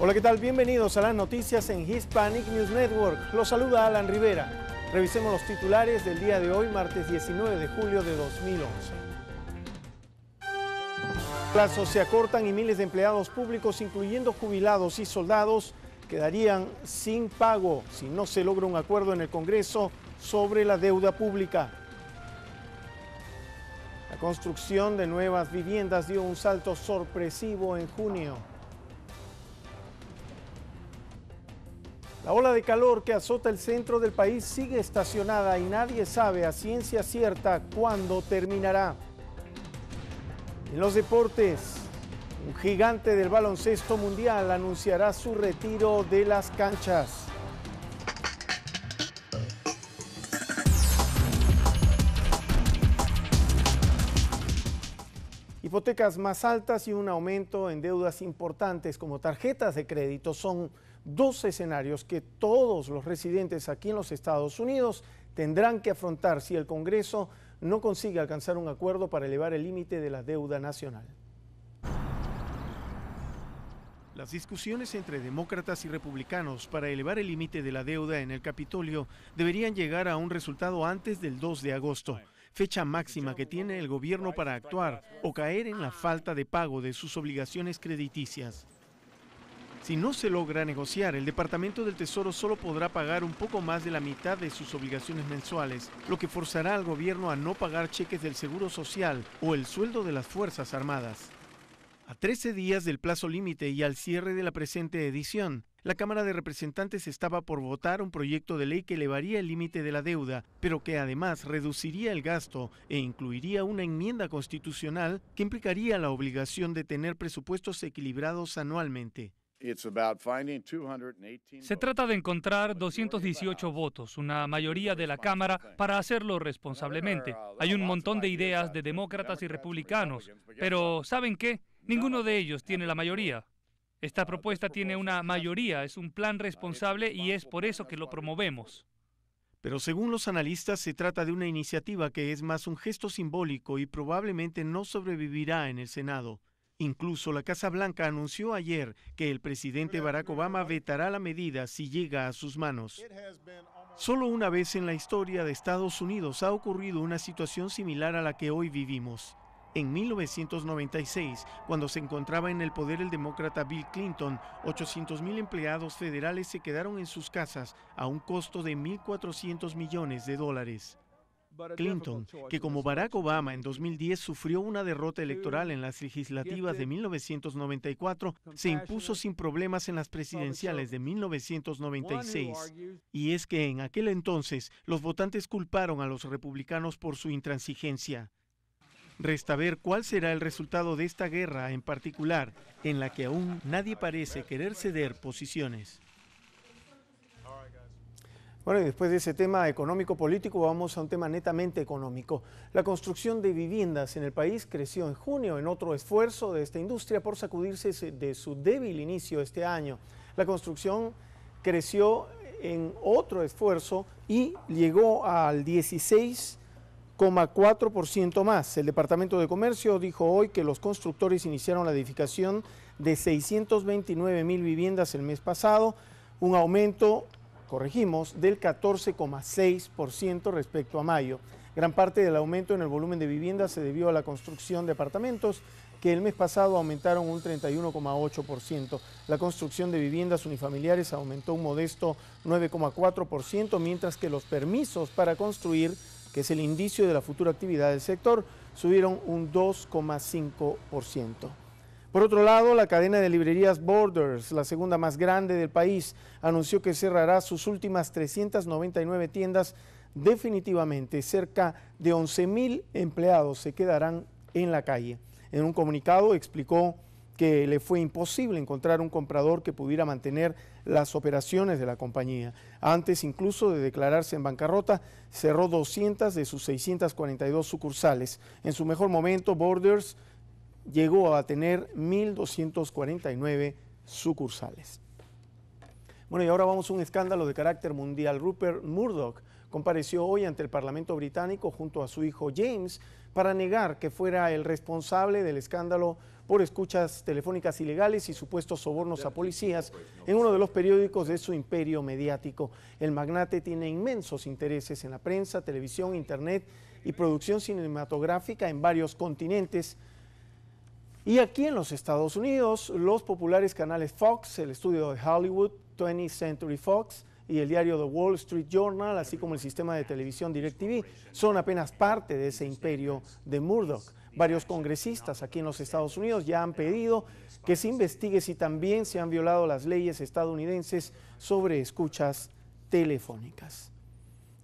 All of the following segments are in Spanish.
Hola, ¿qué tal? Bienvenidos a las noticias en Hispanic News Network. Los saluda Alan Rivera. Revisemos los titulares del día de hoy, martes 19 de julio de 2011. Plazos se acortan y miles de empleados públicos, incluyendo jubilados y soldados, quedarían sin pago si no se logra un acuerdo en el Congreso sobre la deuda pública. La construcción de nuevas viviendas dio un salto sorpresivo en junio. La ola de calor que azota el centro del país sigue estacionada y nadie sabe a ciencia cierta cuándo terminará. En los deportes, un gigante del baloncesto mundial anunciará su retiro de las canchas. Hipotecas más altas y un aumento en deudas importantes como tarjetas de crédito son dos escenarios que todos los residentes aquí en los Estados Unidos tendrán que afrontar si el Congreso no consigue alcanzar un acuerdo para elevar el límite de la deuda nacional. Las discusiones entre demócratas y republicanos para elevar el límite de la deuda en el Capitolio deberían llegar a un resultado antes del 2 de agosto. Fecha máxima que tiene el gobierno para actuar o caer en la falta de pago de sus obligaciones crediticias. Si no se logra negociar, el Departamento del Tesoro solo podrá pagar un poco más de la mitad de sus obligaciones mensuales, lo que forzará al gobierno a no pagar cheques del Seguro Social o el sueldo de las Fuerzas Armadas. A 13 días del plazo límite y al cierre de la presente edición, la Cámara de Representantes estaba por votar un proyecto de ley que elevaría el límite de la deuda, pero que además reduciría el gasto e incluiría una enmienda constitucional que implicaría la obligación de tener presupuestos equilibrados anualmente. Se trata de encontrar 218 votos, una mayoría de la Cámara, para hacerlo responsablemente. Hay un montón de ideas de demócratas y republicanos, pero ¿saben qué? Ninguno de ellos tiene la mayoría. Esta propuesta tiene una mayoría, es un plan responsable y es por eso que lo promovemos. Pero según los analistas, se trata de una iniciativa que es más un gesto simbólico y probablemente no sobrevivirá en el Senado. Incluso la Casa Blanca anunció ayer que el presidente Barack Obama vetará la medida si llega a sus manos. Solo una vez en la historia de Estados Unidos ha ocurrido una situación similar a la que hoy vivimos. En 1996, cuando se encontraba en el poder el demócrata Bill Clinton, 800,000 empleados federales se quedaron en sus casas a un costo de $1.400 millones. Clinton, que como Barack Obama en 2010 sufrió una derrota electoral en las legislativas de 1994, se impuso sin problemas en las presidenciales de 1996. Y es que en aquel entonces los votantes culparon a los republicanos por su intransigencia. Resta ver cuál será el resultado de esta guerra en particular, en la que aún nadie parece querer ceder posiciones. Bueno, y después de ese tema económico-político vamos a un tema netamente económico. La construcción de viviendas en el país creció en junio en otro esfuerzo de esta industria por sacudirse de su débil inicio este año. La construcción creció en otro esfuerzo y llegó al 16,4% más. El Departamento de Comercio dijo hoy que los constructores iniciaron la edificación de 629,000 viviendas el mes pasado, un aumento, corregimos, del 14,6% respecto a mayo. Gran parte del aumento en el volumen de viviendas se debió a la construcción de apartamentos, que el mes pasado aumentaron un 31,8%. La construcción de viviendas unifamiliares aumentó un modesto 9,4%, mientras que los permisos para construir, que es el indicio de la futura actividad del sector, subieron un 2,5%. Por otro lado, la cadena de librerías Borders, la segunda más grande del país, anunció que cerrará sus últimas 399 tiendas definitivamente. Cerca de 11,000 empleados se quedarán en la calle. En un comunicado explicó que le fue imposible encontrar un comprador que pudiera mantener las operaciones de la compañía. Antes incluso de declararse en bancarrota, cerró 200 de sus 642 sucursales. En su mejor momento, Borders llegó a tener 1,249 sucursales. Bueno, y ahora vamos a un escándalo de carácter mundial. Rupert Murdoch compareció hoy ante el Parlamento británico junto a su hijo James para negar que fuera el responsable del escándalo por escuchas telefónicas ilegales y supuestos sobornos a policías en uno de los periódicos de su imperio mediático. El magnate tiene inmensos intereses en la prensa, televisión, internet y producción cinematográfica en varios continentes. Y aquí en los Estados Unidos, los populares canales Fox, el estudio de Hollywood, 20th Century Fox y el diario The Wall Street Journal, así como el sistema de televisión DirecTV, son apenas parte de ese imperio de Murdoch. Varios congresistas aquí en los Estados Unidos ya han pedido que se investigue si también se han violado las leyes estadounidenses sobre escuchas telefónicas.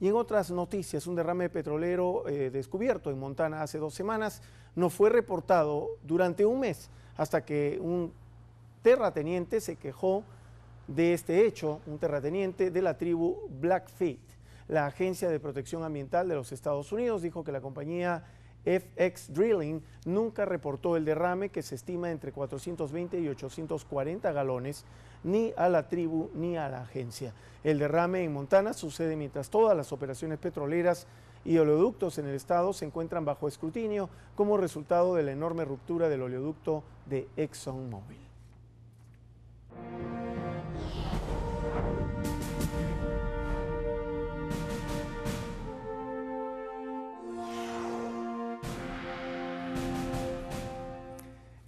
Y en otras noticias, un derrame petrolero descubierto en Montana hace 2 semanas no fue reportado durante un mes hasta que un terrateniente se quejó de este hecho, un terrateniente de la tribu Blackfeet. La Agencia de Protección Ambiental de los Estados Unidos dijo que la compañía FX Drilling nunca reportó el derrame, que se estima entre 420 y 840 galones, ni a la tribu ni a la agencia. El derrame en Montana sucede mientras todas las operaciones petroleras y oleoductos en el estado se encuentran bajo escrutinio como resultado de la enorme ruptura del oleoducto de ExxonMobil.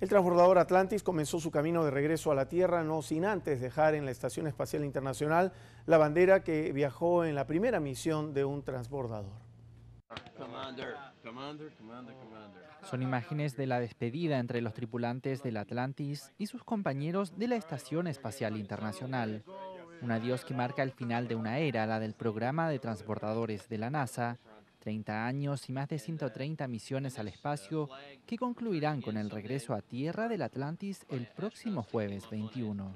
El transbordador Atlantis comenzó su camino de regreso a la Tierra, no sin antes dejar en la Estación Espacial Internacional la bandera que viajó en la primera misión de un transbordador. Son imágenes de la despedida entre los tripulantes del Atlantis y sus compañeros de la Estación Espacial Internacional. Un adiós que marca el final de una era, la del programa de transbordadores de la NASA. 30 años y más de 130 misiones al espacio que concluirán con el regreso a Tierra del Atlantis el próximo jueves 21.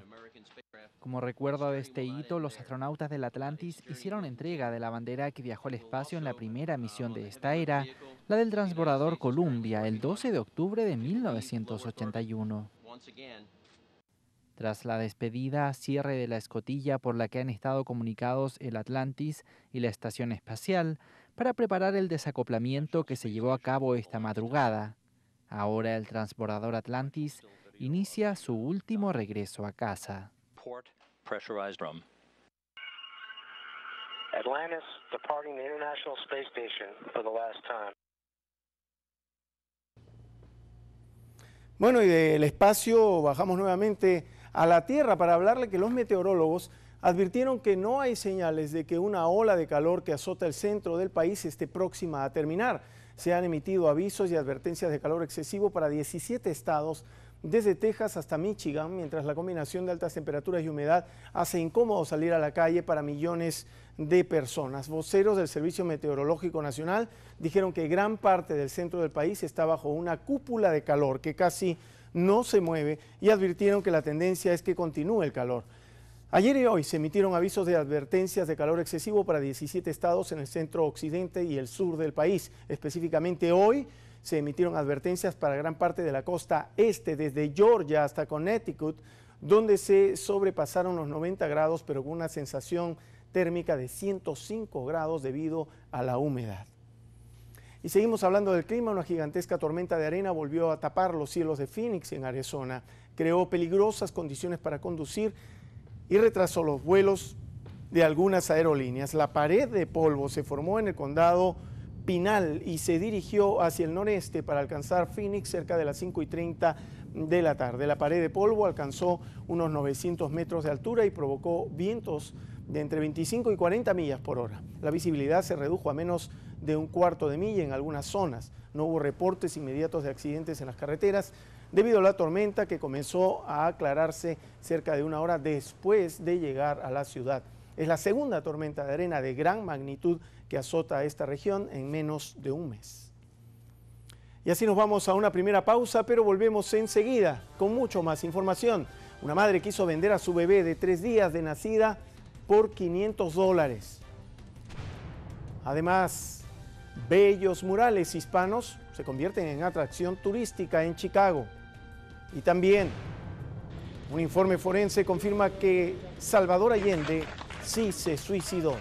Como recuerdo de este hito, los astronautas del Atlantis hicieron entrega de la bandera que viajó al espacio en la primera misión de esta era, la del transbordador Columbia, el 12 de octubre de 1981. Tras la despedida, cierre de la escotilla por la que han estado comunicados el Atlantis y la Estación Espacial, para preparar el desacoplamiento que se llevó a cabo esta madrugada. Ahora el transbordador Atlantis inicia su último regreso a casa. Atlantis departing the International Space Station for the last time. Bueno, y del espacio bajamos nuevamente a la Tierra para hablarle que los meteorólogos advirtieron que no hay señales de que una ola de calor que azota el centro del país esté próxima a terminar. Se han emitido avisos y advertencias de calor excesivo para 17 estados, desde Texas hasta Michigan, mientras la combinación de altas temperaturas y humedad hace incómodo salir a la calle para millones de personas. Voceros del Servicio Meteorológico Nacional dijeron que gran parte del centro del país está bajo una cúpula de calor que casi no se mueve y advirtieron que la tendencia es que continúe el calor. Ayer y hoy se emitieron avisos de advertencias de calor excesivo para 17 estados en el centro occidente y el sur del país. Específicamente hoy se emitieron advertencias para gran parte de la costa este, desde Georgia hasta Connecticut, donde se sobrepasaron los 90 grados, pero con una sensación térmica de 105 grados debido a la humedad. Y seguimos hablando del clima. Una gigantesca tormenta de arena volvió a tapar los cielos de Phoenix en Arizona. Creó peligrosas condiciones para conducir y retrasó los vuelos de algunas aerolíneas. La pared de polvo se formó en el condado Pinal y se dirigió hacia el noreste para alcanzar Phoenix cerca de las 5:30 de la tarde. La pared de polvo alcanzó unos 900 metros de altura y provocó vientos de entre 25 y 40 millas por hora. La visibilidad se redujo a menos de un cuarto de milla en algunas zonas. No hubo reportes inmediatos de accidentes en las carreteras debido a la tormenta, que comenzó a aclararse cerca de una hora después de llegar a la ciudad. Es la segunda tormenta de arena de gran magnitud que azota a esta región en menos de un mes. Y así nos vamos a una primera pausa, pero volvemos enseguida con mucho más información. Una madre quiso vender a su bebé de 3 días de nacida por $500. Además, bellos murales hispanos se convierten en atracción turística en Chicago. Y también un informe forense confirma que Salvador Allende sí se suicidó.